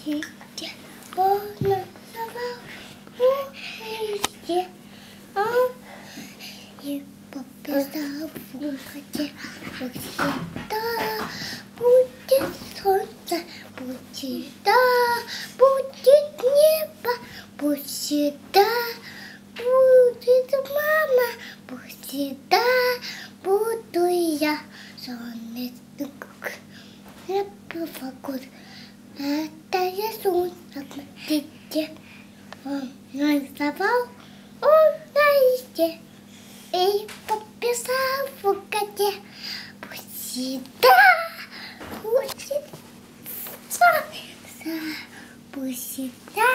Сидя, он называл везде, и пописал в воде. Всегда будет солнце, будет, да, будет небо, будет всегда, будет мама, будет всегда, буду я. Солнечный круг, небо вокруг, это я солнце, смотрите. Он нарисовал, он на листе и подписал в воде. Пусть всегда будет солнце, пусть всегда